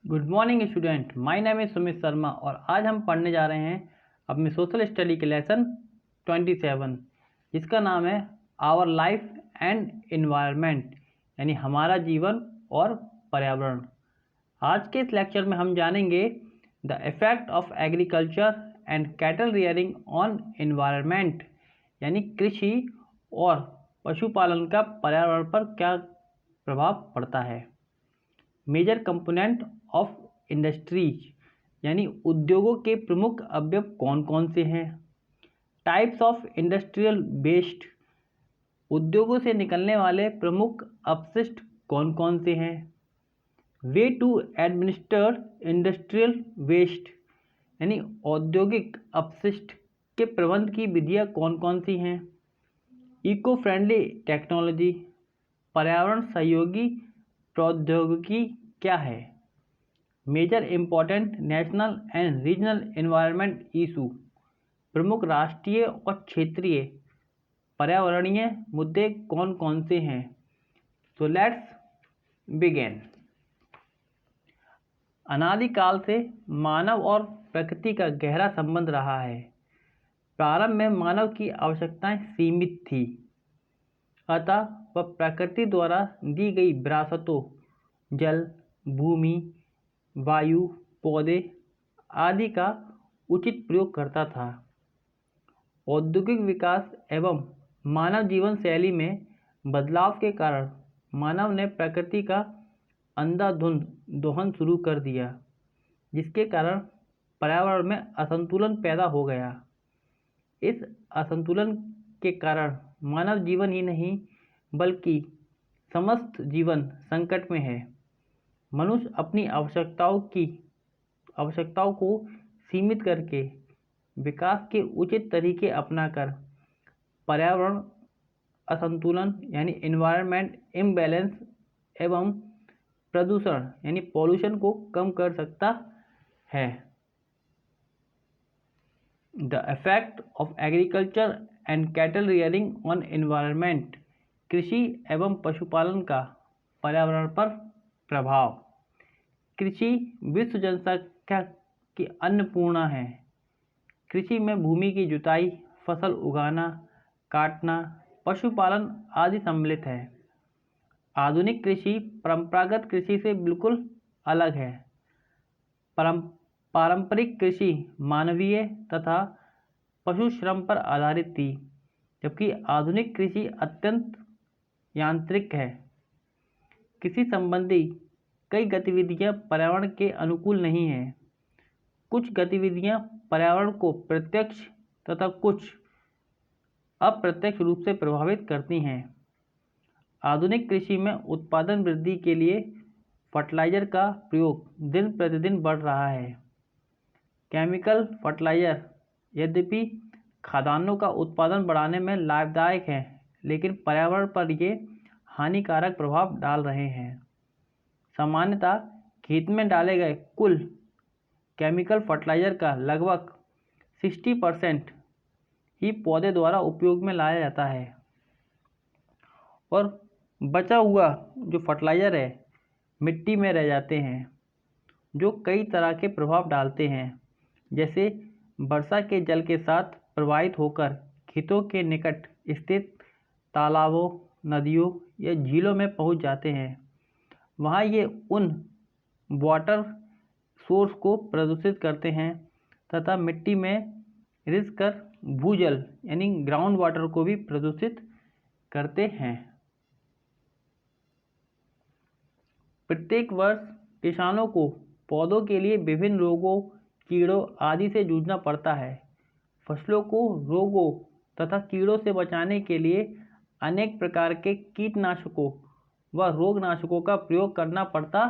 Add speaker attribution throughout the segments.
Speaker 1: Good morning student, my name is Sumit Sharma और आज हम पढ़ने जा रहे हैं अपने सोशल स्टडी के लेसन 27 जिसका नाम है आवर लाइफ एंड इन्वायरमेंट यानी हमारा जीवन और पर्यावरण। आज के इस लेक्चर में हम जानेंगे the effect of agriculture and cattle rearing on environment यानी कृषि और पशुपालन का पर्यावरण पर क्या प्रभाव पड़ता है। मेजर कंपोनेंट ऑफ इंडस्ट्रीज यानी उद्योगों के प्रमुख अवयव कौन कौन से हैं। टाइप्स ऑफ इंडस्ट्रियल वेस्ट उद्योगों से निकलने वाले प्रमुख अपशिष्ट कौन कौन से हैं। Way to administer industrial waste यानी औद्योगिक अपशिष्ट के प्रबंध की विधियाँ कौन कौन सी हैं। इको फ्रेंडली टेक्नोलॉजी पर्यावरण सहयोगी प्रौद्योगिकी क्या है। Major important national and regional environment issue प्रमुख राष्ट्रीय और क्षेत्रीय पर्यावरणीय मुद्दे कौन कौन से हैं। तो लेट्स बिगिन। अनादिकाल से मानव और प्रकृति का गहरा संबंध रहा है। प्रारंभ में मानव की आवश्यकताएं सीमित थी, अतः वह प्रकृति द्वारा दी गई विरासतों जल, भूमि, वायु, पौधे आदि का उचित प्रयोग करता था। औद्योगिक विकास एवं मानव जीवन शैली में बदलाव के कारण मानव ने प्रकृति का अंधाधुंध दोहन शुरू कर दिया, जिसके कारण पर्यावरण में असंतुलन पैदा हो गया। इस असंतुलन के कारण मानव जीवन ही नहीं बल्कि समस्त जीवन संकट में है। मनुष्य अपनी आवश्यकताओं को सीमित करके विकास के उचित तरीके अपनाकर पर्यावरण असंतुलन यानी एनवायरनमेंट इम्बैलेंस एवं प्रदूषण यानी पॉल्यूशन को कम कर सकता है। The effect of agriculture and cattle rearing on environment कृषि एवं पशुपालन का पर्यावरण पर प्रभाव। कृषि विश्व जनसंख्या की अन्नपूर्णा है। कृषि में भूमि की जुताई, फसल उगाना, काटना, पशुपालन आदि सम्मिलित है। आधुनिक कृषि परंपरागत कृषि से बिल्कुल अलग है। पारंपरिक कृषि मानवीय तथा पशु श्रम पर आधारित थी, जबकि आधुनिक कृषि अत्यंत यांत्रिक है। कृषि संबंधी कई गतिविधियां पर्यावरण के अनुकूल नहीं हैं। कुछ गतिविधियां पर्यावरण को प्रत्यक्ष तथा कुछ अप्रत्यक्ष रूप से प्रभावित करती हैं। आधुनिक कृषि में उत्पादन वृद्धि के लिए फर्टिलाइजर का प्रयोग दिन प्रतिदिन बढ़ रहा है। केमिकल फर्टिलाइजर यद्यपि खाद्यान्नों का उत्पादन बढ़ाने में लाभदायक हैं, लेकिन पर्यावरण पर ये हानिकारक प्रभाव डाल रहे हैं। सामान्यतः खेत में डाले गए कुल केमिकल फर्टिलाइजर का लगभग 60% ही पौधे द्वारा उपयोग में लाया जाता है और बचा हुआ जो फर्टिलाइजर है मिट्टी में रह जाते हैं, जो कई तरह के प्रभाव डालते हैं, जैसे वर्षा के जल के साथ प्रवाहित होकर खेतों के निकट स्थित तालाबों, नदियों या झीलों में पहुंच जाते हैं। वहाँ ये उन वाटर सोर्स को प्रदूषित करते हैं तथा मिट्टी में रिस कर भूजल यानी ग्राउंड वाटर को भी प्रदूषित करते हैं। प्रत्येक वर्ष किसानों को पौधों के लिए विभिन्न रोगों, कीड़ों आदि से जूझना पड़ता है। फसलों को रोगों तथा कीड़ों से बचाने के लिए अनेक प्रकार के कीटनाशकों व रोगनाशकों का प्रयोग करना पड़ता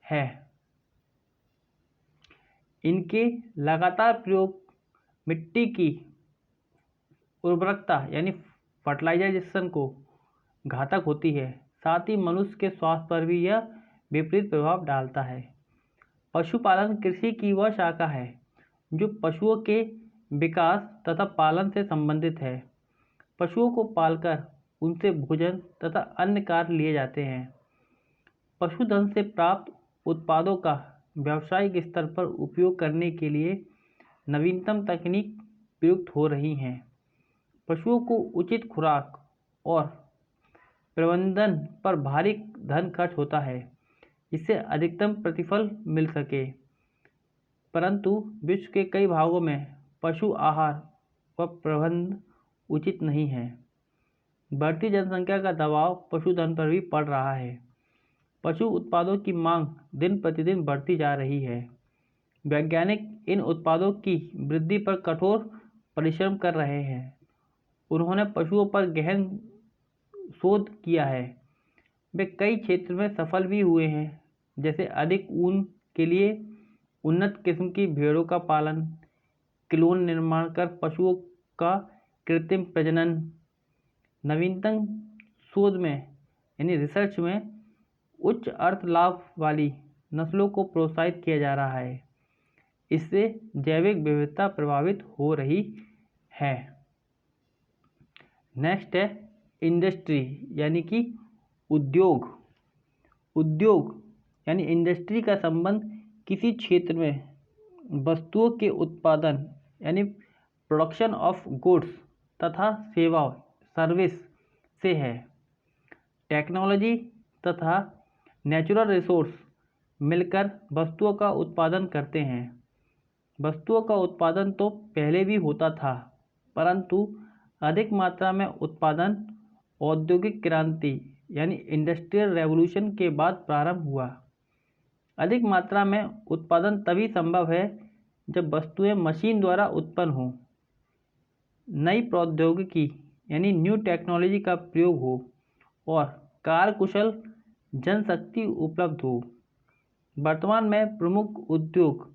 Speaker 1: है। इनके लगातार प्रयोग मिट्टी की उर्वरकता यानी फर्टिलाइजेशन को घातक होती है। साथ ही मनुष्य के स्वास्थ्य पर भी यह विपरीत प्रभाव डालता है। पशुपालन कृषि की वह शाखा है जो पशुओं के विकास तथा पालन से संबंधित है। पशुओं को पालकर उनसे भोजन तथा अन्य कार्य लिए जाते हैं। पशुधन से प्राप्त उत्पादों का व्यावसायिक स्तर पर उपयोग करने के लिए नवीनतम तकनीक प्रयुक्त हो रही हैं। पशुओं को उचित खुराक और प्रबंधन पर भारी धन खर्च होता है जिससे अधिकतम प्रतिफल मिल सके, परंतु विश्व के कई भागों में पशु आहार व प्रबंधन उचित नहीं है। बढ़ती जनसंख्या का दबाव पशुधन पर भी पड़ रहा है। पशु उत्पादों की मांग दिन प्रतिदिन बढ़ती जा रही है। वैज्ञानिक इन उत्पादों की वृद्धि पर कठोर परिश्रम कर रहे हैं। उन्होंने पशुओं पर गहन शोध किया है। वे कई क्षेत्र में सफल भी हुए हैं, जैसे अधिक ऊन के लिए उन्नत किस्म की भेड़ों का पालन, क्लोन निर्माण कर पशुओं का कृत्रिम प्रजनन। नवीनतम शोध में यानी रिसर्च में उच्च अर्थ लाभ वाली नस्लों को प्रोत्साहित किया जा रहा है। इससे जैविक विविधता प्रभावित हो रही है। नेक्स्ट है इंडस्ट्री यानी कि उद्योग। उद्योग यानी इंडस्ट्री का संबंध किसी क्षेत्र में वस्तुओं के उत्पादन यानी प्रोडक्शन ऑफ गुड्स तथा सेवा सर्विस से है। टेक्नोलॉजी तथा नेचुरल रिसोर्स मिलकर वस्तुओं का उत्पादन करते हैं। वस्तुओं का उत्पादन तो पहले भी होता था, परंतु अधिक मात्रा में उत्पादन औद्योगिक क्रांति यानी इंडस्ट्रियल रेवोल्यूशन के बाद प्रारंभ हुआ। अधिक मात्रा में उत्पादन तभी संभव है जब वस्तुएं मशीन द्वारा उत्पन्न हों, नई प्रौद्योगिकी यानी न्यू टेक्नोलॉजी का प्रयोग हो और कार्यकुशल जनशक्ति उपलब्ध हो। वर्तमान में प्रमुख उद्योग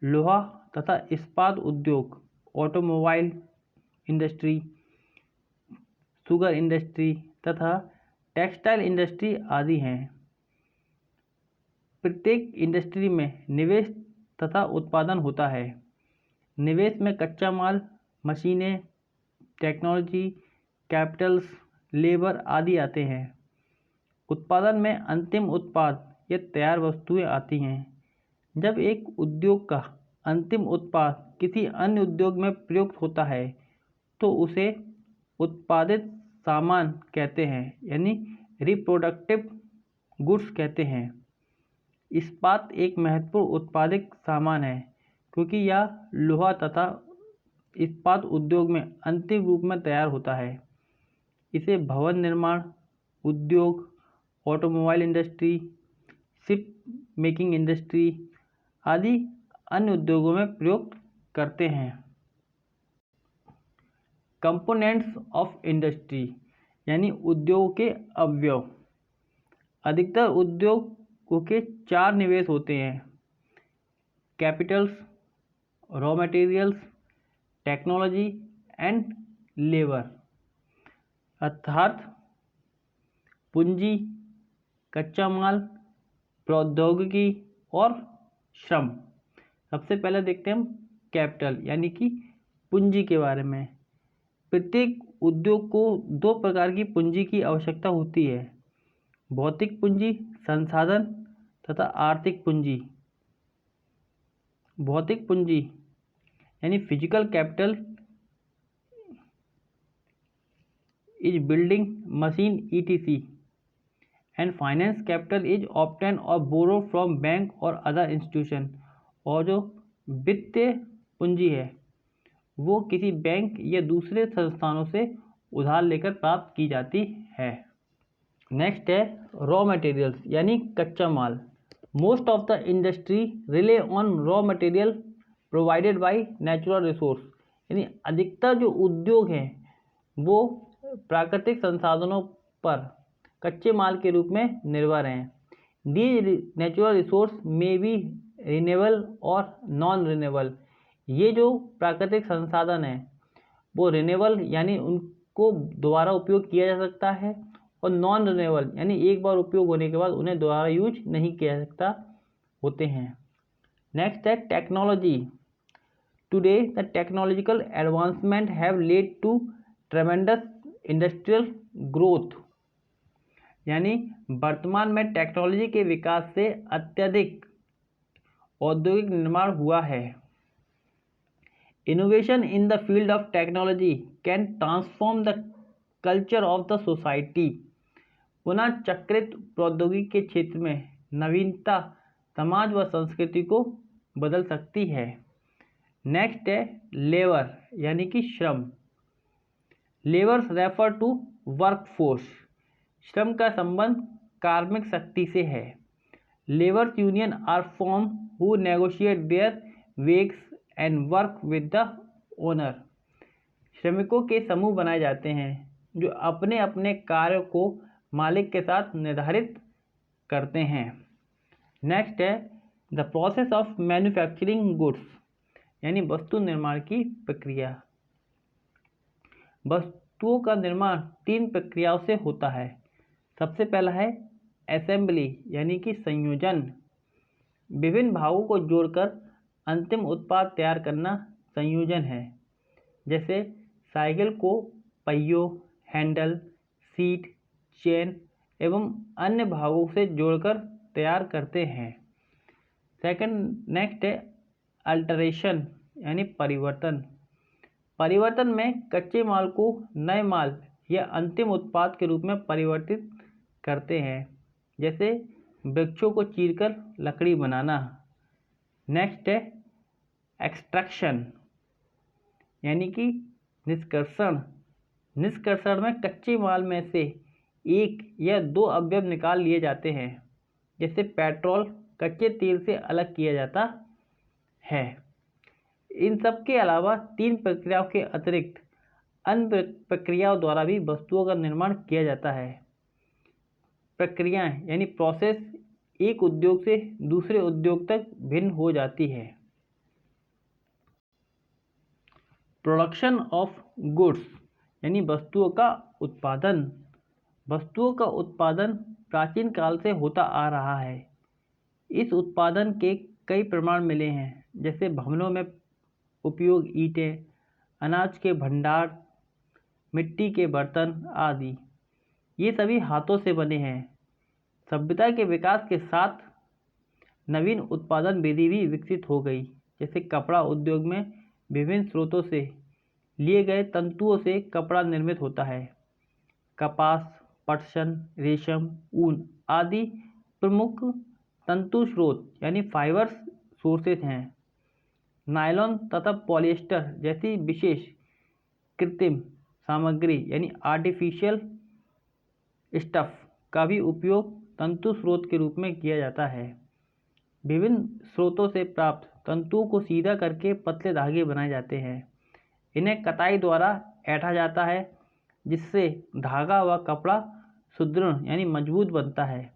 Speaker 1: लोहा तथा इस्पात उद्योग, ऑटोमोबाइल इंडस्ट्री, शुगर इंडस्ट्री तथा टेक्सटाइल इंडस्ट्री आदि हैं। प्रत्येक इंडस्ट्री में निवेश तथा उत्पादन होता है। निवेश में कच्चा माल, मशीनें, टेक्नोलॉजी, कैपिटल्स, लेबर आदि आते हैं। उत्पादन में अंतिम उत्पाद या तैयार वस्तुएं आती हैं। जब एक उद्योग का अंतिम उत्पाद किसी अन्य उद्योग में प्रयुक्त होता है तो उसे उत्पादित सामान कहते हैं यानी रिप्रोडक्टिव गुड्स कहते हैं। इस्पात एक महत्वपूर्ण उत्पादित सामान है क्योंकि यह लोहा तथा इस्पात उद्योग में अंतिम रूप में तैयार होता है। इसे भवन निर्माण उद्योग, automobile industry, ship making industry आदि अन्य उद्योगों में प्रयोग करते हैं। कंपोनेंट्स ऑफ इंडस्ट्री यानी उद्योग के अवयव। अधिकतर उद्योगों के 4 निवेश होते हैं: Capitals, raw materials, technology and labour. अर्थात पूंजी, कच्चा माल, प्रौद्योगिकी और श्रम। सबसे पहले देखते हैं हम कैपिटल यानी कि पूंजी के बारे में। प्रत्येक उद्योग को 2 प्रकार की पूंजी की आवश्यकता होती है: भौतिक पूंजी संसाधन तथा आर्थिक पूंजी। भौतिक पूंजी यानी physical capital is building, machine etc. And finance capital is obtain और बोरो फ्रॉम बैंक और अदर इंस्टीट्यूशन। और जो वित्तीय पूंजी है वो किसी बैंक या दूसरे संस्थानों से उधार लेकर प्राप्त की जाती है। नेक्स्ट है रॉ मटेरियल्स यानी कच्चा माल। Most of the industry rely on raw material provided by natural resource यानी अधिकतर जो उद्योग हैं वो प्राकृतिक संसाधनों पर कच्चे माल के रूप में निर्भर हैं। दीज नेचुरल रिसोर्स में बी रिन्यूएबल और नॉन रिन्यूएबल। ये जो प्राकृतिक संसाधन हैं वो रिन्यूएबल यानी उनको दोबारा उपयोग किया जा सकता है और नॉन रिन्यूएबल यानी एक बार उपयोग होने के बाद उन्हें दोबारा यूज नहीं किया जा सकता होते हैं। नेक्स्ट है technology. Today the technological advancement have led to tremendous industrial growth यानी वर्तमान में टेक्नोलॉजी के विकास से अत्यधिक औद्योगिक निर्माण हुआ है। Innovation in the field of technology can transform the culture of the society. पुनः चक्रित प्रौद्योगिकी के क्षेत्र में नवीनता समाज व संस्कृति को बदल सकती है। नेक्स्ट है लेबर यानी कि श्रम। Labours refer to workforce. श्रम का संबंध कार्मिक शक्ति से है। Labours union are form who negotiate their wages and work with the owner. श्रमिकों के समूह बनाए जाते हैं जो अपने अपने कार्य को मालिक के साथ निर्धारित करते हैं। नेक्स्ट है the process of manufacturing goods यानी वस्तु निर्माण की प्रक्रिया। वस्तुओं का निर्माण 3 प्रक्रियाओं से होता है। सबसे पहला है असेंबली यानी कि संयोजन। विभिन्न भागों को जोड़कर अंतिम उत्पाद तैयार करना संयोजन है। जैसे साइकिल को पहियों, हैंडल, सीट, चेन एवं अन्य भागों से जोड़कर तैयार करते हैं। नेक्स्ट है अल्टरेशन यानी परिवर्तन। परिवर्तन में कच्चे माल को नए माल या अंतिम उत्पाद के रूप में परिवर्तित करते हैं। जैसे वृक्षों को चीरकर लकड़ी बनाना। नेक्स्ट है एक्सट्रैक्शन यानी कि निष्कर्षण। निष्कर्षण में कच्चे माल में से 1 या 2 अवयव निकाल लिए जाते हैं। जैसे पेट्रोल कच्चे तेल से अलग किया जाता है। इन सब के अलावा 3 प्रक्रियाओं के अतिरिक्त अन्य प्रक्रियाओं द्वारा भी वस्तुओं का निर्माण किया जाता है। प्रक्रियाएं यानी प्रोसेस एक उद्योग से दूसरे उद्योग तक भिन्न हो जाती है। प्रोडक्शन ऑफ गुड्स यानी वस्तुओं का उत्पादन। वस्तुओं का उत्पादन प्राचीन काल से होता आ रहा है। इस उत्पादन के कई प्रमाण मिले हैं। जैसे भवनों में उपयोग ईंटें, अनाज के भंडार, मिट्टी के बर्तन आदि, ये सभी हाथों से बने हैं। सभ्यता के विकास के साथ नवीन उत्पादन विधि भी विकसित हो गई। जैसे कपड़ा उद्योग में विभिन्न स्रोतों से लिए गए तंतुओं से कपड़ा निर्मित होता है। कपास, पटसन, रेशम, ऊन आदि प्रमुख तंतु स्रोत यानी फाइबर्स सोर्सेज हैं। नायलॉन तथा पॉलिएस्टर जैसी विशेष कृत्रिम सामग्री यानी आर्टिफिशियल स्टफ का भी उपयोग तंतु स्रोत के रूप में किया जाता है। विभिन्न स्रोतों से प्राप्त तंतुओं को सीधा करके पतले धागे बनाए जाते हैं। इन्हें कताई द्वारा ऐंठा जाता है जिससे धागा व कपड़ा सुदृढ़ यानी मजबूत बनता है।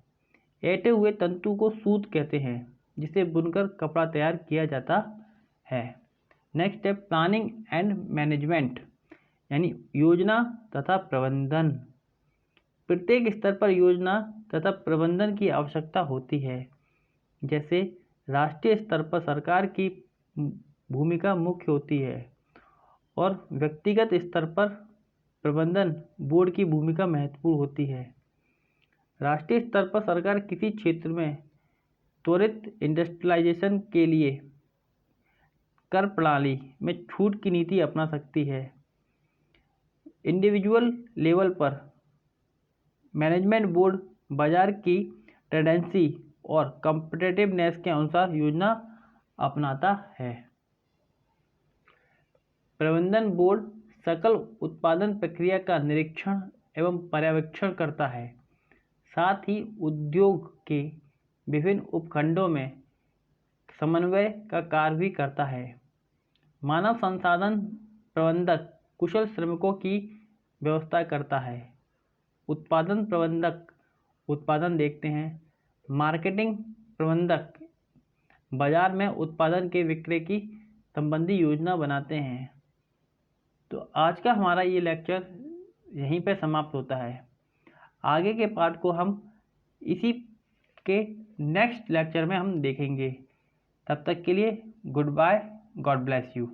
Speaker 1: ऐंठे हुए तंतु को सूत कहते हैं जिसे बुनकर कपड़ा तैयार किया जाता है। नेक्स्ट है प्लानिंग एंड मैनेजमेंट यानी योजना तथा प्रबंधन। प्रत्येक स्तर पर योजना तथा प्रबंधन की आवश्यकता होती है। जैसे राष्ट्रीय स्तर पर सरकार की भूमिका मुख्य होती है और व्यक्तिगत स्तर पर प्रबंधन बोर्ड की भूमिका महत्वपूर्ण होती है। राष्ट्रीय स्तर पर सरकार किसी क्षेत्र में त्वरित इंडस्ट्रियलाइजेशन के लिए कर प्रणाली में छूट की नीति अपना सकती है। इंडिविजुअल लेवल पर मैनेजमेंट बोर्ड बाजार की टेंडेंसी और कॉम्पिटिटिवनेस के अनुसार योजना अपनाता है। प्रबंधन बोर्ड सकल उत्पादन प्रक्रिया का निरीक्षण एवं पर्यवेक्षण करता है। साथ ही उद्योग के विभिन्न उपखंडों में समन्वय का कार्य भी करता है। मानव संसाधन प्रबंधक कुशल श्रमिकों की व्यवस्था करता है। उत्पादन प्रबंधक उत्पादन देखते हैं। मार्केटिंग प्रबंधक बाजार में उत्पादन के विक्रय की संबंधी योजना बनाते हैं। तो आज का हमारा ये लेक्चर यहीं पे समाप्त होता है। आगे के पार्ट को हम इसी के नेक्स्ट लेक्चर में हम देखेंगे। तब तक के लिए good bye, God bless you.